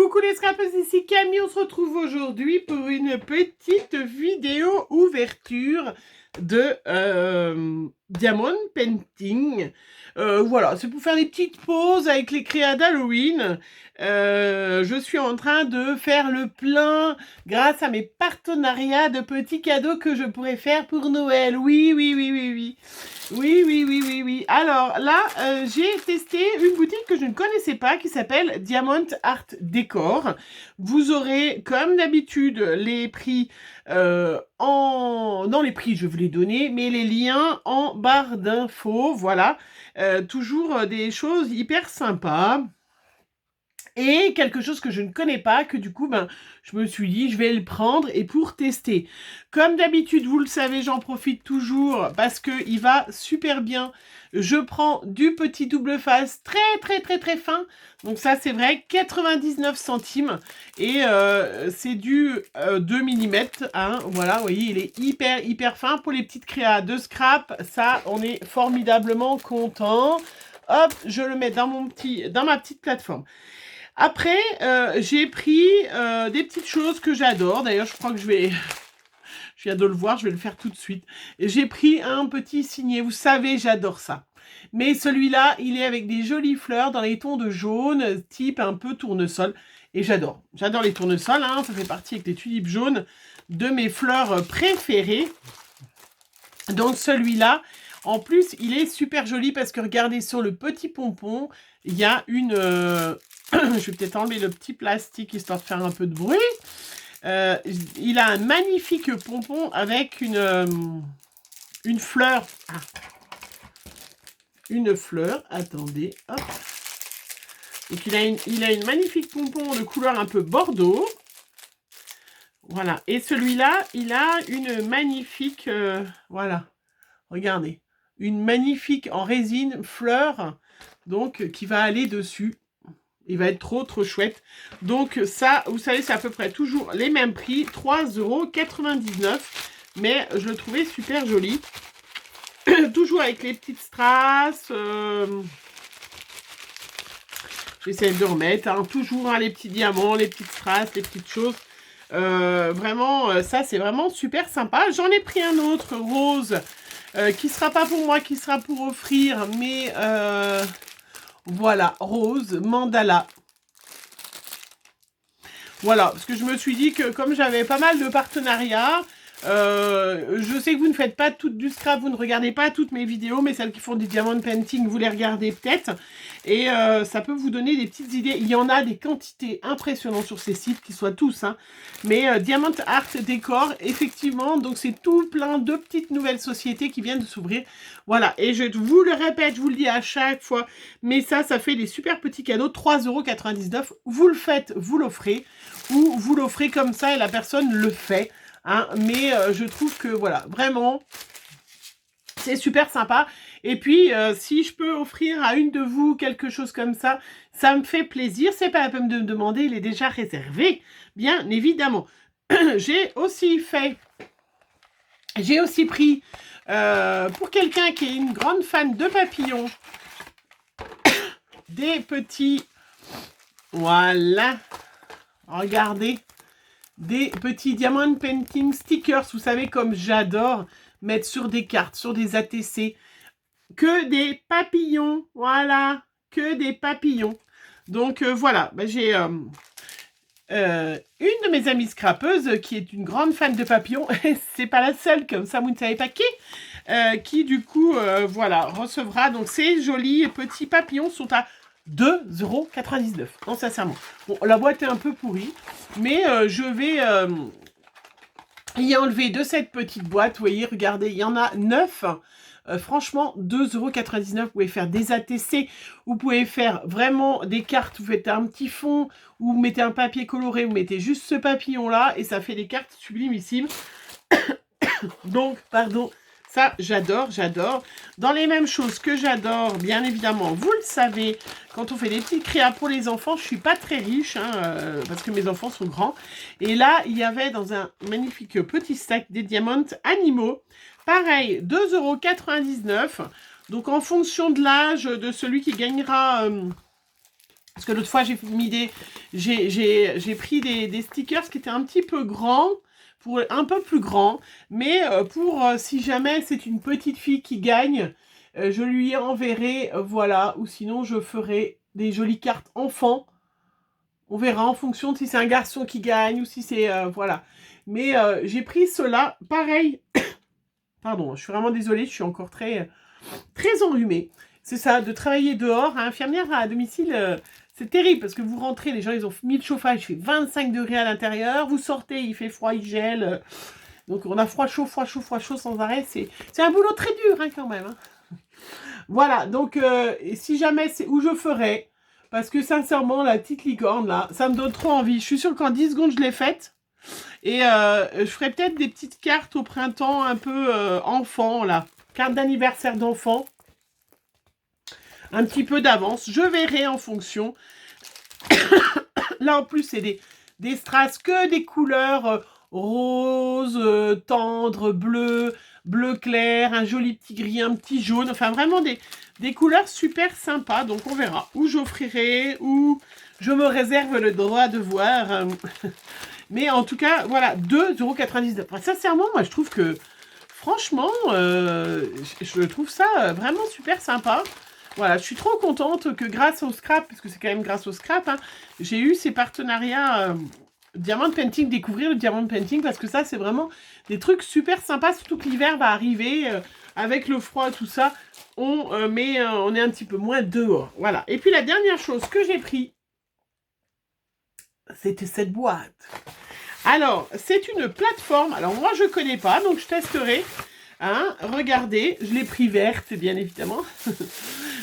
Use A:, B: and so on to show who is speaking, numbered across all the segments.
A: Coucou les scrappers, ici Camille, on se retrouve aujourd'hui pour une petite vidéo ouverture de Diamond Painting. Voilà, c'est pour faire des petites pauses avec les créas d'Halloween. Je suis en train de faire le plein grâce à mes partenariats de petits cadeaux que je pourrais faire pour Noël. Oui, oui, oui, oui, oui. Oui, oui, oui, oui, oui. Alors là, j'ai testé une boutique que je ne connaissais pas qui s'appelle Diamond Art Decor. Vous aurez, comme d'habitude, les prix dans les prix, je vous les donner, mais les liens en barre d'infos. Voilà. Toujours des choses hyper sympas. Et quelque chose que je ne connais pas, que du coup, je me suis dit, je vais le prendre et pour tester. Comme d'habitude, vous le savez, j'en profite toujours parce qu'il va super bien. Je prends du petit double face très fin. Donc ça, c'est vrai, 99 centimes. Et c'est du 2 mm. Hein, voilà, vous voyez, il est hyper fin. Pour les petites créas de scrap, ça, on est formidablement content. Hop, je le mets dans ma petite plateforme. Après, j'ai pris des petites choses que j'adore. D'ailleurs, je crois que je viens de le voir, je vais le faire tout de suite. J'ai pris un petit signet. Vous savez, j'adore ça. Mais celui-là, il est avec des jolies fleurs dans les tons de jaune, type un peu tournesol. Et j'adore. J'adore les tournesols. Hein, ça fait partie avec les tulipes jaunes de mes fleurs préférées. Donc celui-là, en plus, il est super joli parce que regardez, sur le petit pompon, il y a une... je vais peut-être enlever le petit plastique histoire de faire un peu de bruit. Il a un magnifique pompon avec une fleur. Ah. Une fleur, attendez, hop. Donc il a une magnifique pompon de couleur un peu bordeaux. Voilà, et celui-là, il a une magnifique, voilà, regardez, une magnifique en résine fleur, donc qui va aller dessus. Il va être trop chouette. Donc ça, vous savez, c'est à peu près toujours les mêmes prix, 3,99 €. Mais je le trouvais super joli. Toujours avec les petites strass. J'essaie de remettre, hein, toujours hein, les petits diamants, les petites strass, les petites choses. Vraiment, ça c'est vraiment super sympa. J'en ai pris un autre rose qui sera pas pour moi, qui sera pour offrir, mais voilà, rose, mandala. Voilà, parce que je me suis dit que comme j'avais pas mal de partenariats, je sais que vous ne faites pas toutes du scrap, vous ne regardez pas toutes mes vidéos, mais celles qui font du diamond painting, vous les regardez peut-être. Et ça peut vous donner des petites idées. Il y en a des quantités impressionnantes sur ces sites, qui soient tous. Hein. Mais Diamond Art Decor, effectivement, donc c'est tout plein de petites nouvelles sociétés qui viennent de s'ouvrir. Voilà, et je vous le répète, je vous le dis à chaque fois, mais ça fait des super petits cadeaux, 3,99 €. Vous le faites, vous l'offrez, ou vous l'offrez comme ça et la personne le fait. Hein, mais je trouve que voilà, vraiment, c'est super sympa. Et puis, si je peux offrir à une de vous quelque chose comme ça, ça me fait plaisir. C'est pas la peine de me demander, il est déjà réservé, bien évidemment. J'ai aussi pris, pour quelqu'un qui est une grande fan de papillons, des petits, voilà, regardez, des petits diamond painting stickers, vous savez comme j'adore mettre sur des cartes, sur des ATC, que des papillons, voilà, que des papillons. Donc voilà, j'ai une de mes amies scrappeuses qui est une grande fan de papillons, c'est pas la seule, comme ça vous ne savez pas qui du coup, voilà, recevra, donc ces jolis petits papillons sont à 2,99 €. Non, sincèrement. Bon, la boîte est un peu pourrie, mais je vais y enlever de cette petite boîte. Vous voyez, regardez, il y en a 9. Franchement, 2,99 €. Vous pouvez faire des ATC, vous pouvez faire vraiment des cartes. Vous faites un petit fond, ou vous mettez un papier coloré, vous mettez juste ce papillon-là, et ça fait des cartes sublimissimes. Donc, pardon. Ça, j'adore. Dans les mêmes choses que j'adore, bien évidemment, vous le savez, quand on fait des petites créas pour les enfants, je ne suis pas très riche, hein, parce que mes enfants sont grands. Et là, il y avait dans un magnifique petit sac des diamants animaux. Pareil, 2,99 €. Donc, en fonction de l'âge de celui qui gagnera Parce que l'autre fois, j'ai pris des stickers qui étaient un petit peu grands, pour un peu plus grands, mais pour si jamais c'est une petite fille qui gagne, je lui enverrai, voilà, ou sinon je ferai des jolies cartes enfants. On verra en fonction de si c'est un garçon qui gagne ou si c'est, voilà. Mais j'ai pris cela, pareil. Pardon, je suis vraiment désolée, je suis encore très, très enrhumée. C'est ça, de travailler dehors, infirmière à domicile, c'est terrible parce que vous rentrez, les gens ils ont mis le chauffage, il fait 25 degrés à l'intérieur, vous sortez, il fait froid, il gèle. Donc on a froid, chaud, froid, chaud, froid, chaud sans arrêt. C'est un boulot très dur hein, quand même. Hein. Voilà, donc si jamais c'est où je ferai, parce que sincèrement, la petite licorne là, ça me donne trop envie. Je suis sûre qu'en 10 secondes je l'ai faite. Et je ferai peut-être des petites cartes au printemps un peu enfant là. Carte d'anniversaire d'enfant. Un petit peu d'avance. Je verrai en fonction. Là en plus c'est des strass que des couleurs rose, tendre, bleu, bleu clair, un joli petit gris, un petit jaune. Enfin vraiment des couleurs super sympas. Donc on verra où j'offrirai, où je me réserve le droit de voir. Mais en tout cas, voilà, 2,99 €. Sincèrement, moi, je trouve que, franchement, je trouve ça vraiment super sympa. Voilà, je suis trop contente que grâce au scrap, parce que c'est quand même grâce au scrap, hein, j'ai eu ces partenariats Diamond Painting, découvrir le Diamond Painting, parce que ça, c'est vraiment des trucs super sympas, surtout que l'hiver va arriver, avec le froid, tout ça, on est un petit peu moins dehors. Voilà. Et puis, la dernière chose que j'ai pris, c'était cette boîte. Alors, c'est une plateforme. Alors, moi, je ne connais pas, donc je testerai. Hein, regardez, je l'ai pris verte, bien évidemment.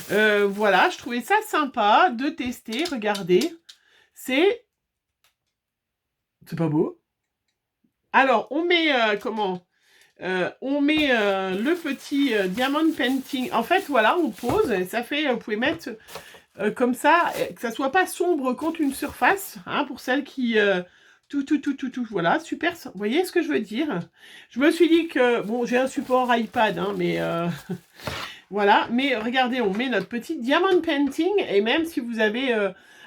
A: Voilà, je trouvais ça sympa de tester. Regardez, c'est pas beau. Alors, on met, on met le petit Diamond Painting. En fait, voilà, on pose. Et ça fait, vous pouvez mettre comme ça, que ça soit pas sombre contre une surface, hein, pour celles qui... tout, voilà, super, vous voyez ce que je veux dire? Je me suis dit que, bon, j'ai un support iPad, hein, mais voilà, mais regardez, on met notre petit Diamond Painting, et même si vous avez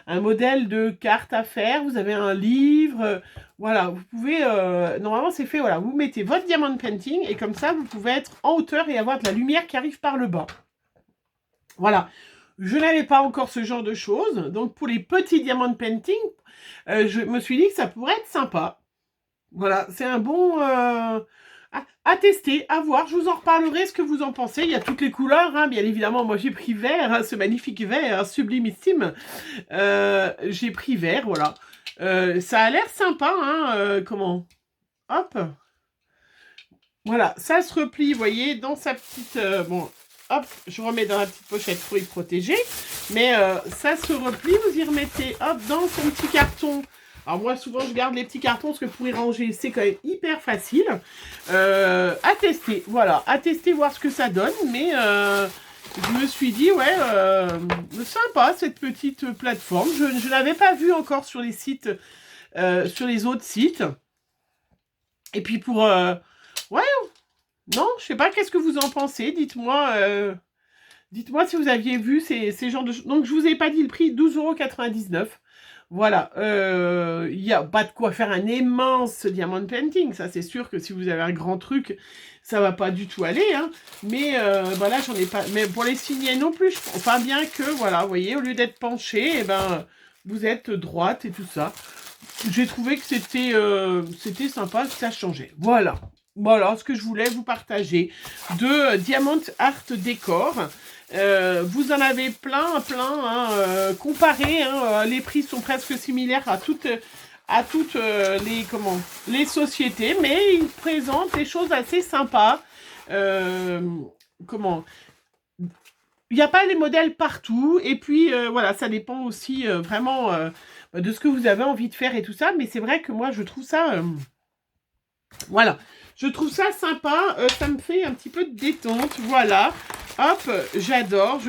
A: un modèle de carte à faire, vous avez un livre, voilà, vous pouvez, normalement c'est fait, voilà, vous mettez votre Diamond Painting, et comme ça, vous pouvez être en hauteur et avoir de la lumière qui arrive par le bas. Voilà. Je n'avais pas encore ce genre de choses. Donc, pour les petits Diamond Painting, je me suis dit que ça pourrait être sympa. Voilà, c'est un bon... à tester, à voir. Je vous en reparlerai ce que vous en pensez. Il y a toutes les couleurs, hein, bien évidemment. Moi, j'ai pris vert, hein, ce magnifique vert, sublimissime. J'ai pris vert, voilà. Ça a l'air sympa, hein, comment... Hop. Voilà, ça se replie, vous voyez, dans sa petite... bon, hop, je remets dans la petite pochette pour y protéger. Mais ça se replie, vous y remettez, hop, dans son petit carton. Alors moi, souvent, je garde les petits cartons parce que pour y ranger, c'est quand même hyper facile. À tester, voilà, à tester, voir ce que ça donne. Mais je me suis dit, ouais, sympa cette petite plateforme. Je ne l'avais pas vue encore sur les sites, sur les autres sites. Et puis pour... ouais, non, je sais pas, qu'est-ce que vous en pensez? Dites-moi dites-moi si vous aviez vu ces genres de choses. Donc, je vous ai pas dit le prix, 12,99 €. Voilà, il n'y a pas de quoi faire un immense Diamond Painting. Ça, c'est sûr que si vous avez un grand truc, ça va pas du tout aller. Hein. Mais voilà, j'en ai pas... Mais pour les signer non plus, enfin bien que, voilà, vous voyez, au lieu d'être penché, eh ben, vous êtes droite et tout ça. J'ai trouvé que c'était sympa, que ça changeait. Voilà. Voilà ce que je voulais vous partager de Diamond Art Décor. Vous en avez plein, hein, comparé, hein, les prix sont presque similaires à toutes les sociétés, mais ils présentent des choses assez sympas. Comment il n'y a pas les modèles partout, et puis voilà, ça dépend aussi vraiment de ce que vous avez envie de faire et tout ça, mais c'est vrai que moi je trouve ça, voilà, je trouve ça sympa, ça me fait un petit peu de détente, voilà, hop, j'adore,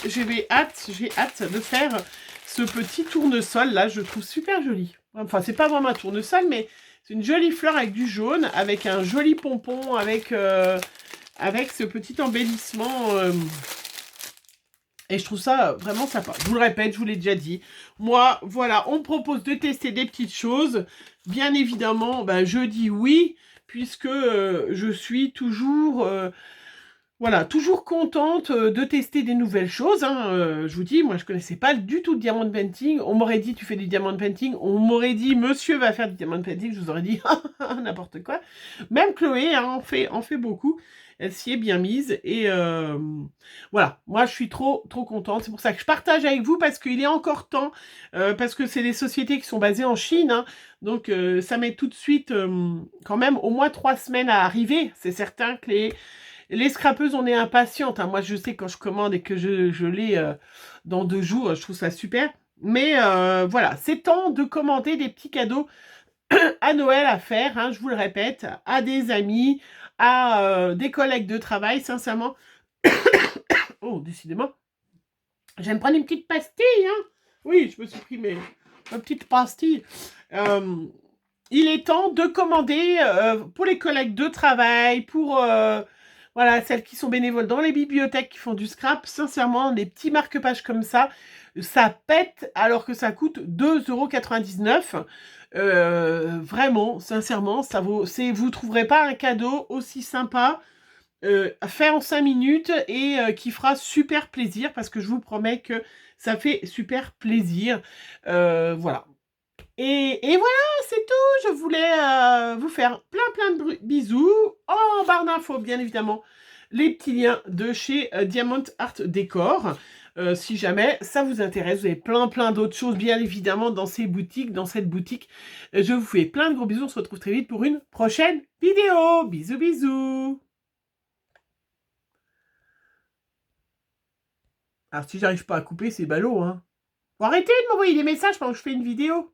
A: j'ai hâte de faire ce petit tournesol là, je trouve super joli, enfin c'est pas vraiment un tournesol, mais c'est une jolie fleur avec du jaune, avec un joli pompon, avec ce petit embellissement... Et je trouve ça vraiment sympa. Je vous le répète, je vous l'ai déjà dit. Moi, voilà, on me propose de tester des petites choses. Bien évidemment, ben, je dis oui, puisque je suis toujours... voilà, toujours contente de tester des nouvelles choses. Hein. Je vous dis, moi, je connaissais pas du tout le diamond painting. On m'aurait dit, tu fais du diamond painting. On m'aurait dit, monsieur va faire du diamond painting. Je vous aurais dit, n'importe quoi. Même Chloé hein, en fait beaucoup. Elle s'y est bien mise. Et voilà, moi, je suis trop contente. C'est pour ça que je partage avec vous parce qu'il est encore temps. Parce que c'est des sociétés qui sont basées en Chine. Hein. Donc, ça met tout de suite quand même au moins 3 semaines à arriver. C'est certain que les scrapeuses, on est impatientes. Hein. Moi, je sais quand je commande et que je l'ai dans 2 jours, je trouve ça super. Mais voilà, c'est temps de commander des petits cadeaux à Noël à faire, hein, je vous le répète, à des amis, à des collègues de travail, sincèrement. Oh, décidément. J'aime prendre une petite pastille. Hein. Oui, je me suis pris ma petite pastille. Il est temps de commander pour les collègues de travail, pour... voilà, celles qui sont bénévoles dans les bibliothèques qui font du scrap, sincèrement, des petits marque-pages comme ça pète alors que ça coûte 2,99 €. Vraiment, sincèrement, ça vaut. Vous trouverez pas un cadeau aussi sympa fait en 5 minutes et qui fera super plaisir parce que je vous promets que ça fait super plaisir. Voilà. Et voilà, c'est tout. Je voulais vous faire plein de bisous. En barre d'infos, bien évidemment, les petits liens de chez Diamond Art Décor. Si jamais ça vous intéresse, vous avez plein d'autres choses, bien évidemment, dans cette boutique. Je vous fais plein de gros bisous. On se retrouve très vite pour une prochaine vidéo. Bisous, bisous. Alors, si j'arrive pas à couper, c'est ballot, hein. Faut arrêter de m'envoyer des messages pendant que je fais une vidéo.